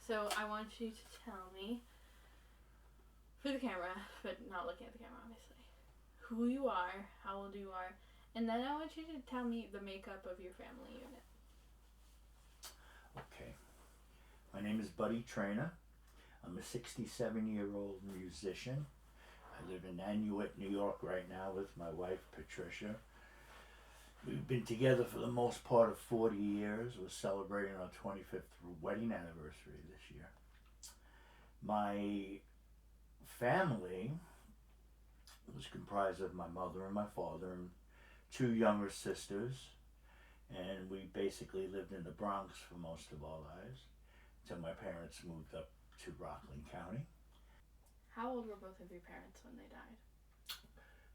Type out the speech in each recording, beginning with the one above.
So I want you to tell me, for the camera, but not looking at the camera obviously, who you are, how old you are, and then I want you to tell me the makeup of your family unit. Okay. My name is Buddy Trainer. I'm a 67-year-old musician. I live in Nanuet, New York right now with my wife, Patricia. We've been together for the most part of 40 years. We're celebrating our 25th wedding anniversary this year. My family was comprised of my mother and my father and two younger sisters, and we basically lived in the Bronx for most of our lives until my parents moved up to Rockland County. How old were both of your parents when they died?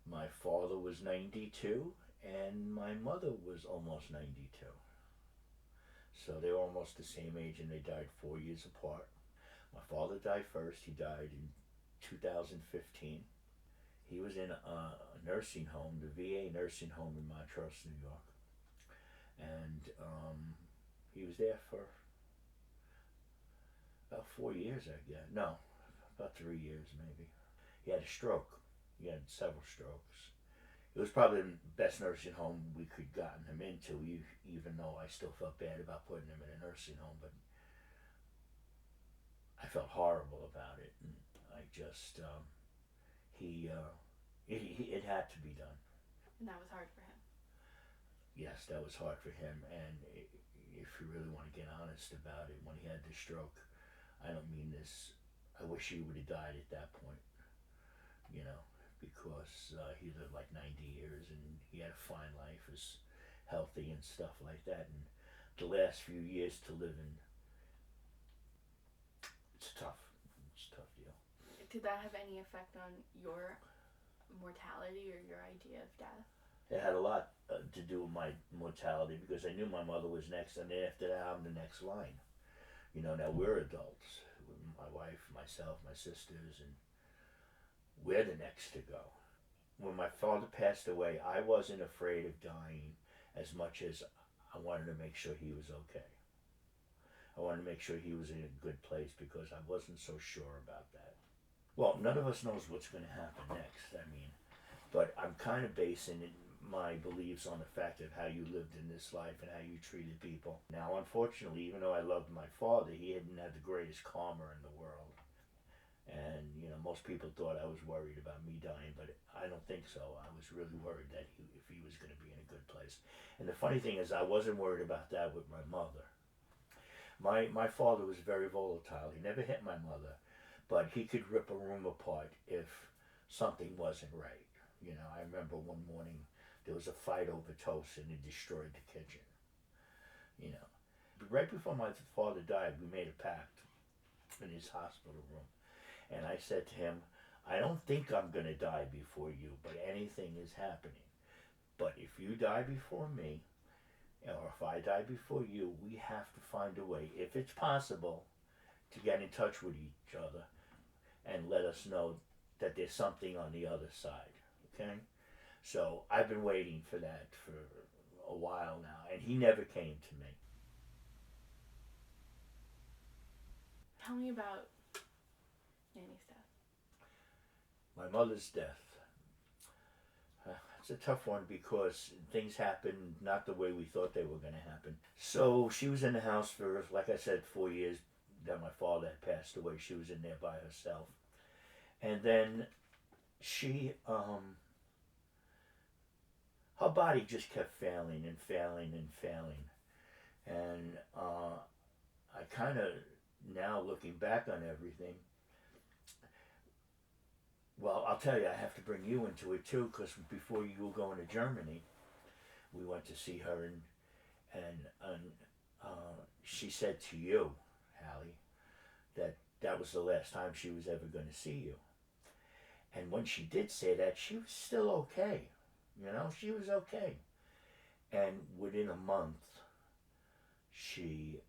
My father was 92 and my mother was almost 92. So they were almost the same age and they died 4 years apart. My father died first. He died in 2015. He was in a nursing home, the VA nursing home in Montrose, New York. And he was there for about 4 years, I guess. No, about 3 years maybe. He had a stroke. He had several strokes. It was probably the best nursing home we could gotten him into, even though I still felt bad about putting him in a nursing home. But I felt horrible about it, and I just it had to be done. And that was hard for him. Yes, that was hard for him, and if you really want to get honest about it, when he had the stroke, I don't mean this. I wish he would have died at that point, you know, because he lived like 90 years and he had a fine life, was healthy and stuff like that. And the last few years to live in, it's tough. It's a tough deal. Did that have any effect on your mortality or your idea of death? It had a lot to do with my mortality because I knew my mother was next, and then after that, I'm the next line. You know, now we're adults. My wife, myself, my sisters, and we're the next to go. When my father passed away, I wasn't afraid of dying as much as I wanted to make sure he was okay. I wanted to make sure he was in a good place because I wasn't so sure about that. Well, none of us knows what's going to happen next. I mean, but I'm kind of basing my beliefs on the fact of how you lived in this life and how you treated people. Now, unfortunately, even though I loved my father, he didn't have the greatest karma in the world. And, you know, most people thought I was worried about me dying, but I don't think so. I was really worried that if he was going to be in a good place. And the funny thing is, I wasn't worried about that with my mother. My father was very volatile. He never hit my mother, but he could rip a room apart if something wasn't right. You know, I remember one morning there was a fight over toast and it destroyed the kitchen. You know, but right before my father died, we made a pact in his hospital room, and I said to him, "I don't think I'm gonna die before you, but anything is happening. But if you die before me, or if I die before you, we have to find a way, if it's possible, to get in touch with each other and let us know that there's something on the other side." Okay? So I've been waiting for that for a while now, and he never came to me. Tell me about Nanny's death. My mother's death. It's a tough one because things happened not the way we thought they were going to happen. So she was in the house for, like I said, 4 years that my father had passed away. She was in there by herself. And then she, her body just kept failing and failing and failing. And I kind of, now looking back on everything, well, I'll tell you, I have to bring you into it too, because before you were going to Germany, we went to see her, and she said to you, Hallie, that that was the last time she was ever going to see you. And when she did say that, she was still okay. You know, she was okay. And within a month, she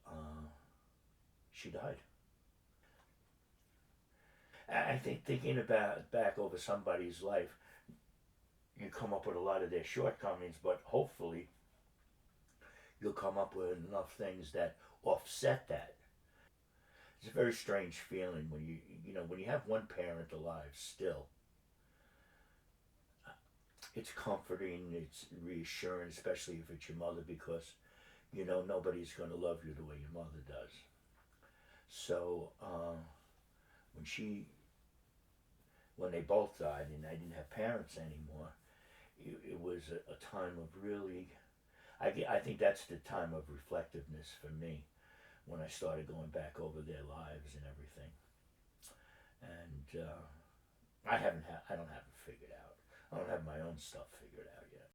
died. I think thinking about back over somebody's life, you come up with a lot of their shortcomings, but hopefully you'll come up with enough things that offset that. It's a very strange feeling when when you have one parent alive still. It's comforting, it's reassuring, especially if it's your mother, because nobody's going to love you the way your mother does. So when she when they both died and I didn't have parents anymore, it was a time of really, I think that's the time of reflectiveness for me, when I started going back over their lives and everything. And I don't have it figured out. I don't have my own stuff figured out yet.